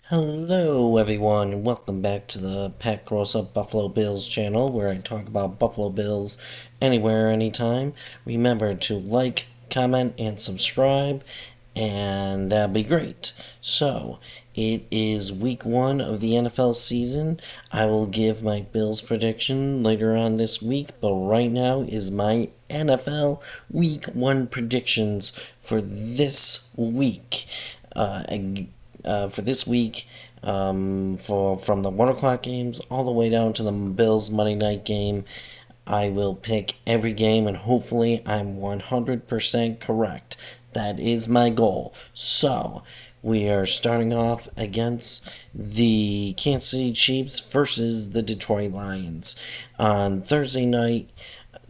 Hello, everyone, and welcome back to the Pat Gross Up Buffalo Bills channel, where I talk about Buffalo Bills anywhere, anytime. Remember to like, comment, and subscribe, and that'd be great. So, it is week one of the NFL season. I will give my Bills prediction later on this week, but right now is my NFL week one predictions for this week. For this week, for from the 1 o'clock games all the way down to the Bills Monday night game. I will pick every game, and hopefully I'm 100% correct. That is my goal. So we are starting off against the Kansas City Chiefs versus the Detroit Lions on Thursday night.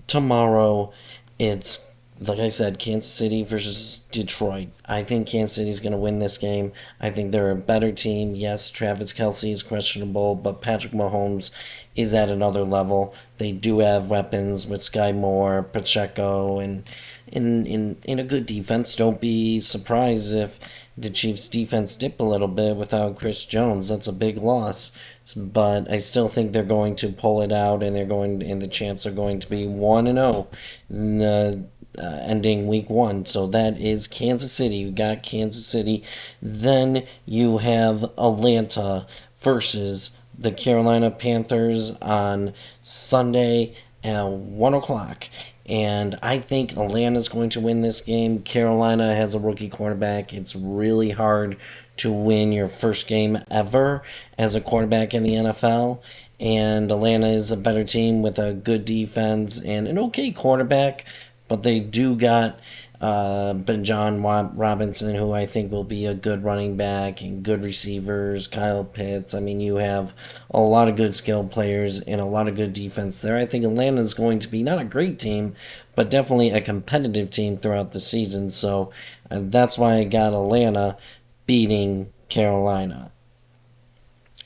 Tomorrow, it's like I said, Kansas City versus Detroit. I think Kansas City is going to win this game. I think they're a better team. Yes, Travis Kelce is questionable, but Patrick Mahomes is at another level. They do have weapons with Sky Moore, Pacheco, and in a good defense. Don't be surprised if the Chiefs' defense dip a little bit without Chris Jones. That's a big loss, but I still think they're going to pull it out, and the champs are going to be 1-0 in the ending week one. So that is Kansas City. You got Kansas City. Then you have Atlanta versus the Carolina Panthers on Sunday at 1 o'clock. And I think Atlanta's going to win this game. Carolina has a rookie quarterback. It's really hard to win your first game ever as a quarterback in the NFL. And Atlanta is a better team with a good defense and an okay quarterback. But they do got Bijan Robinson, who I think will be a good running back, and good receivers, Kyle Pitts. I mean, you have a lot of good skilled players and a lot of good defense there. I think Atlanta is going to be not a great team, but definitely a competitive team throughout the season. So that's why I got Atlanta beating Carolina.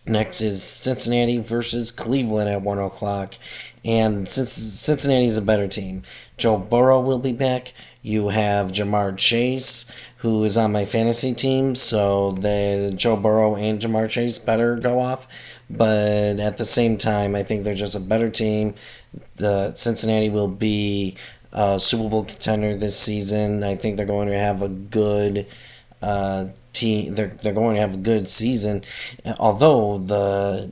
Next is Cincinnati versus Cleveland at 1 o'clock. And Cincinnati's a better team. Joe Burrow will be back. You have Jamar Chase, who is on my fantasy team, so the Joe Burrow and Jamar Chase better go off. But at the same time, I think they're just a better team. The Cincinnati will be a Super Bowl contender this season. I think they're going to have a good team. They're going to have a good season, although the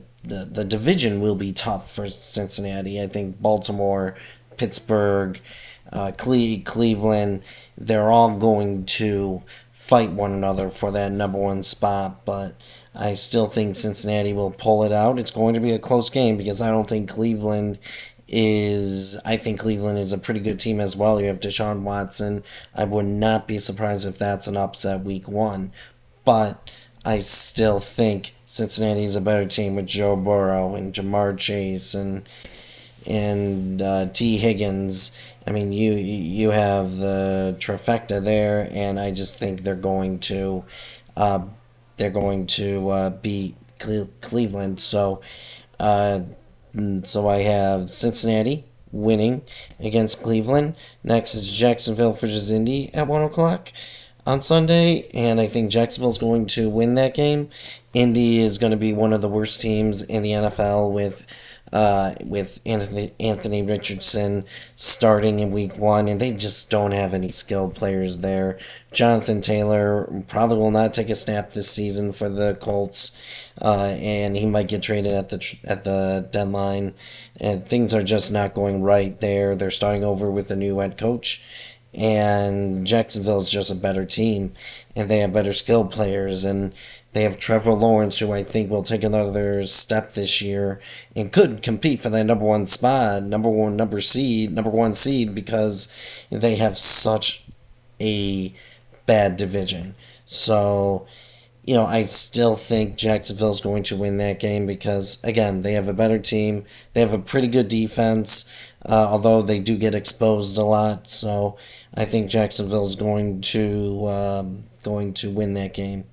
division will be tough for Cincinnati. I think Baltimore, Pittsburgh, Cleveland, they're all going to fight one another for that number one spot, but I still think Cincinnati will pull it out. It's going to be a close game because I don't think Cleveland is. I think Cleveland is a pretty good team as well. You have Deshaun Watson. I would not be surprised if that's an upset week one, but I still think Cincinnati's a better team with Joe Burrow and Jamar Chase and T. Higgins. I mean, you have the trifecta there, and I just think they're going to beat Cleveland. So I have Cincinnati winning against Cleveland. Next is Jacksonville versus Indy at 1 o'clock on Sunday, and I think Jacksonville's going to win that game. Indy is going to be one of the worst teams in the NFL with Anthony Richardson starting in week one, and they just don't have any skilled players there. Jonathan Taylor probably will not take a snap this season for the Colts, and he might get traded at the deadline. And things are just not going right there. They're starting over with a new head coach. And Jacksonville's just a better team, and they have better skilled players, and they have Trevor Lawrence, who I think will take another step this year and could compete for that number one spot, number one seed, because they have such a bad division. So, I still think Jacksonville's going to win that game because, again, they have a better team. They have a pretty good defense, although they do get exposed a lot. So I think Jacksonville's going to win that game.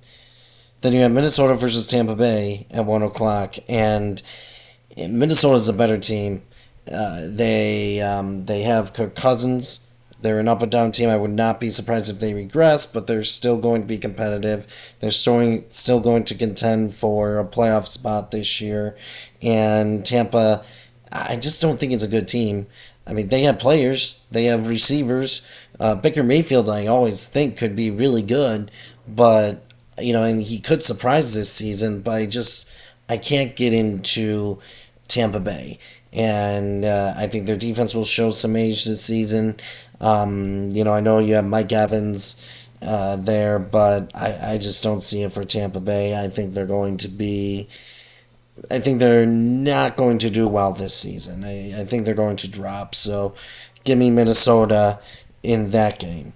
Then you have Minnesota versus Tampa Bay at 1 o'clock, and Minnesota's a better team. They have Kirk Cousins. They're an up and down team. I would not be surprised if they regress, but they're still going to be competitive. They're still going to contend for a playoff spot this year. And Tampa, I just don't think it's a good team. I mean, they have players, they have receivers. Baker Mayfield, I always think, could be really good, but, and he could surprise this season, but I can't get into Tampa Bay. And I think their defense will show some age this season. I know you have Mike Evans there, but I just don't see it for Tampa Bay. I think they're not going to do well this season. I think they're going to drop. So give me Minnesota in that game.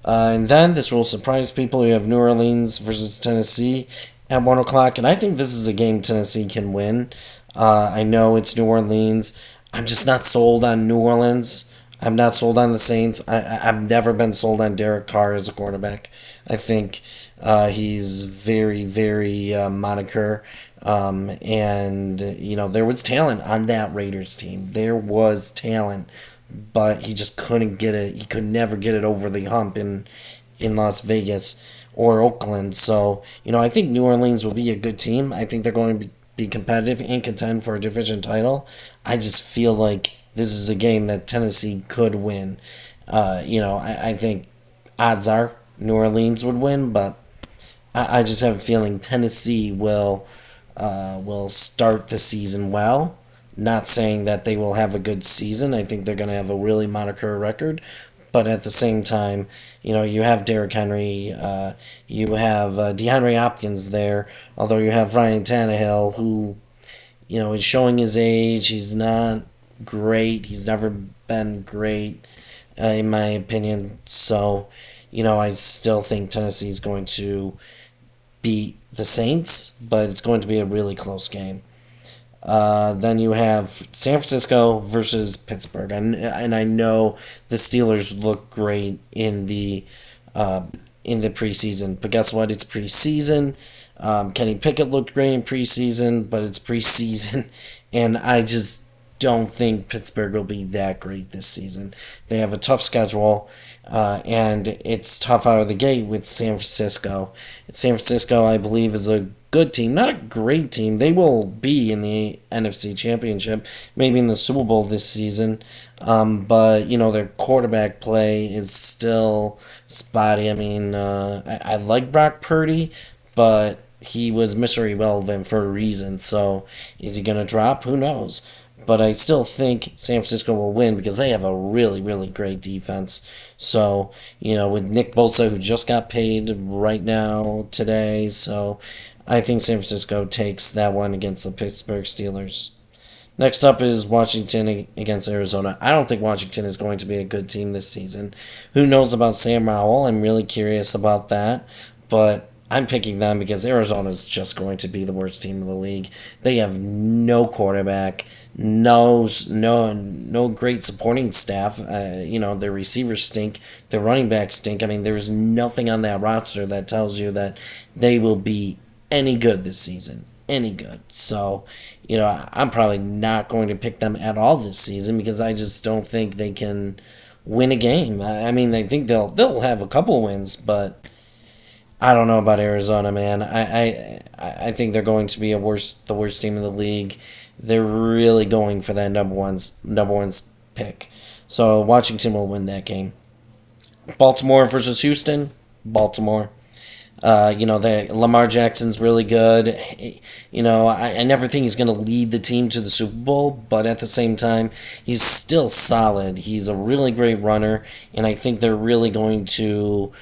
And then this will surprise people. You have New Orleans versus Tennessee at 1 o'clock. And I think this is a game Tennessee can win. I know it's New Orleans. I'm just not sold on New Orleans. I'm not sold on the Saints. I've never been sold on Derek Carr as a quarterback. I think he's very, very moniker. And there was talent on that Raiders team. There was talent, but he just couldn't get it. He could never get it over the hump in Las Vegas or Oakland. So, I think New Orleans will be a good team. I think they're going to be competitive and contend for a division title. I just feel like this is a game that Tennessee could win. I think odds are New Orleans would win, but I just have a feeling Tennessee will start the season well. Not saying that they will have a good season. I think they're going to have a really moniker record. But at the same time, you have Derrick Henry, you have DeAndre Hopkins there, although you have Ryan Tannehill, who, is showing his age. He's not great. He's never been great, in my opinion. So, I still think Tennessee's going to beat the Saints, but it's going to be a really close game. Then you have San Francisco versus Pittsburgh, and I know the Steelers look great in the preseason, but guess what? It's preseason. Kenny Pickett looked great in preseason, but it's preseason, and I just don't think Pittsburgh will be that great this season. They have a tough schedule, and it's tough out of the gate with San Francisco. San Francisco, I believe, is a good team, not a great team. They will be in the NFC Championship, maybe in the Super Bowl this season, but their quarterback play is still spotty. I mean, I like Brock Purdy, but he was mystery relevant for a reason. So is he going to drop? Who knows? But I still think San Francisco will win because they have a really, really great defense. So, with Nick Bosa, who just got paid right now today, so I think San Francisco takes that one against the Pittsburgh Steelers. Next up is Washington against Arizona. I don't think Washington is going to be a good team this season. Who knows about Sam Howell? I'm really curious about that. But I'm picking them because Arizona is just going to be the worst team in the league. They have no quarterback, no great supporting staff. Their receivers stink, their running backs stink. I mean, there's nothing on that roster that tells you that they will be any good this season. Any good. So, I'm probably not going to pick them at all this season because I just don't think they can win a game. I mean, I think they'll have a couple wins, but I don't know about Arizona, man. I think they're going to be the worst team in the league. They're really going for that number one pick. So Washington will win that game. Baltimore versus Houston. Baltimore. Lamar Jackson's really good. I never think he's going to lead the team to the Super Bowl, but at the same time, he's still solid. He's a really great runner, and I think they're really going to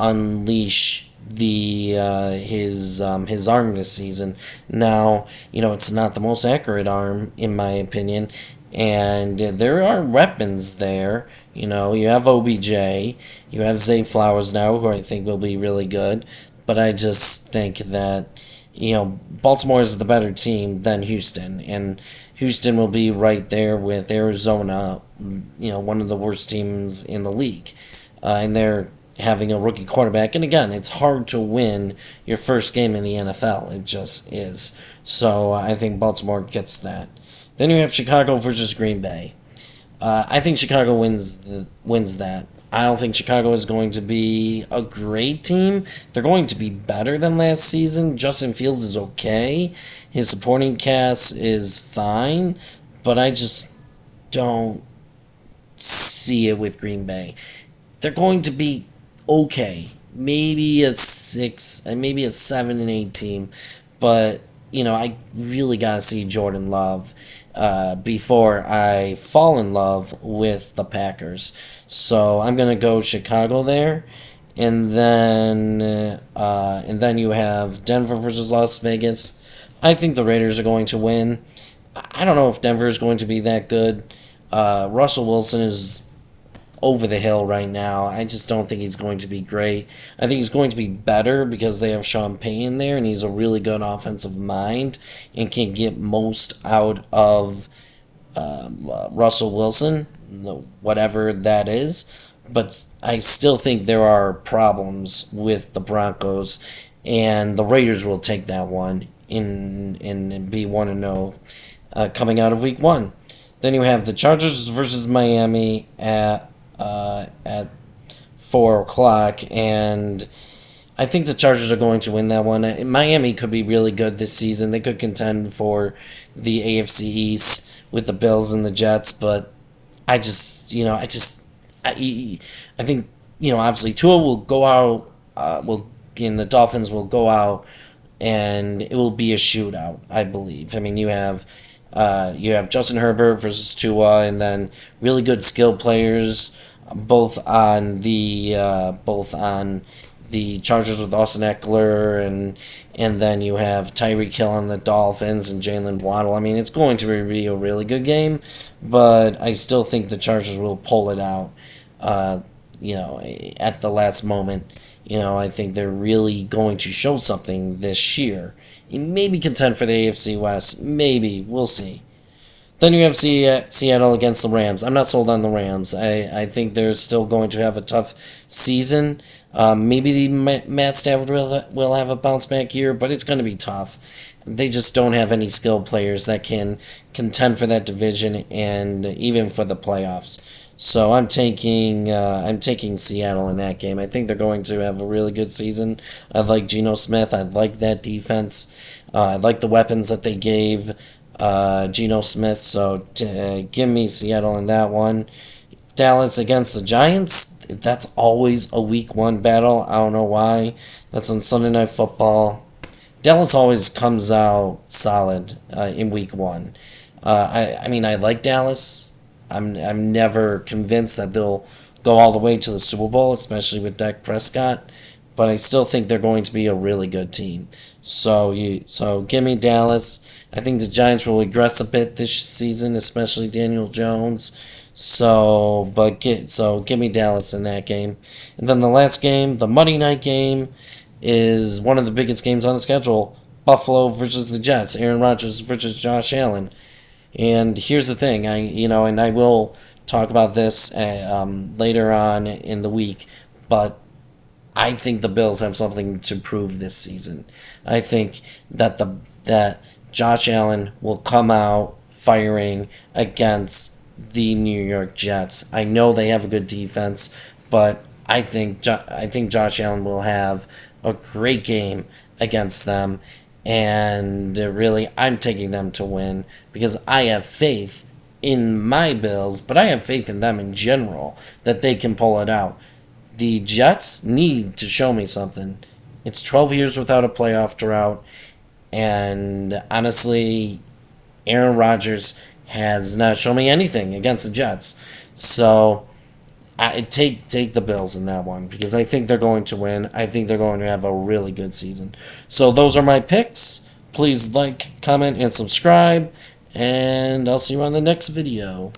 unleash his arm this season. Now, it's not the most accurate arm in my opinion, and there are weapons there. You have OBJ, you have Zay Flowers now, who I think will be really good, but I just think that Baltimore is the better team than Houston, and Houston will be right there with Arizona, one of the worst teams in the league, and they're having a rookie quarterback. And again, it's hard to win your first game in the NFL. It just is. So I think Baltimore gets that. Then you have Chicago versus Green Bay. I think Chicago wins that. I don't think Chicago is going to be a great team. They're going to be better than last season. Justin Fields is okay. His supporting cast is fine, but I just don't see it with Green Bay. They're going to be okay. Maybe a 7-8 team, but I really gotta see Jordan Love before I fall in love with the Packers. So I'm gonna go Chicago there, and then you have Denver versus Las Vegas. I think the Raiders are going to win. I don't know if Denver is going to be that good. Russell Wilson is over the hill right now. I just don't think he's going to be great. I think he's going to be better because they have Sean Payton there, and he's a really good offensive mind and can get most out of Russell Wilson, whatever that is. But I still think there are problems with the Broncos, and the Raiders will take that one and be 1-0 coming out of Week 1. Then you have the Chargers versus Miami at 4 o'clock, and I think the Chargers are going to win that one. Miami could be really good this season. They could contend for the AFC East with the Bills and the Jets, but I think obviously Tua will go out, and the Dolphins will go out, and it will be a shootout, I believe. I mean, you have Justin Herbert versus Tua, and then really good skill players, both on the Chargers with Austin Eckler, and then you have Tyreek Hill on the Dolphins and Jalen Waddle. I mean, it's going to be a really good game, but I still think the Chargers will pull it out. At the last moment. I think they're really going to show something this year. Maybe contend for the AFC West. Maybe. We'll see. Then you have Seattle against the Rams. I'm not sold on the Rams. I think they're still going to have a tough season. Maybe the Matt Stafford will have a bounce back year, but it's going to be tough. They just don't have any skilled players that can contend for that division and even for the playoffs. So I'm taking Seattle in that game. I think they're going to have a really good season. I like Geno Smith. I like that defense. I like the weapons that they gave Geno Smith. So give me Seattle in that one. Dallas against the Giants. That's always a Week 1 battle. I don't know why. That's on Sunday Night Football. Dallas always comes out solid in Week 1. I mean, I like Dallas. I'm never convinced that they'll go all the way to the Super Bowl, especially with Dak Prescott, but I still think they're going to be a really good team. So give me Dallas. I think the Giants will regress a bit this season, especially Daniel Jones. So give me Dallas in that game. And then the last game, the Monday night game, is one of the biggest games on the schedule. Buffalo versus the Jets. Aaron Rodgers versus Josh Allen. And here's the thing, I will talk about this later on in the week, but I think the Bills have something to prove this season. I think that that Josh Allen will come out firing against the New York Jets. I know they have a good defense, but I think Josh Allen will have a great game against them. And really, I'm taking them to win because I have faith in my Bills, but I have faith in them in general that they can pull it out. The Jets need to show me something. It's 12 years without a playoff drought, and honestly, Aaron Rodgers has not shown me anything against the Jets. So I take the Bills in that one because I think they're going to win. I think they're going to have a really good season. So those are my picks. Please like, comment, and subscribe, and I'll see you on the next video.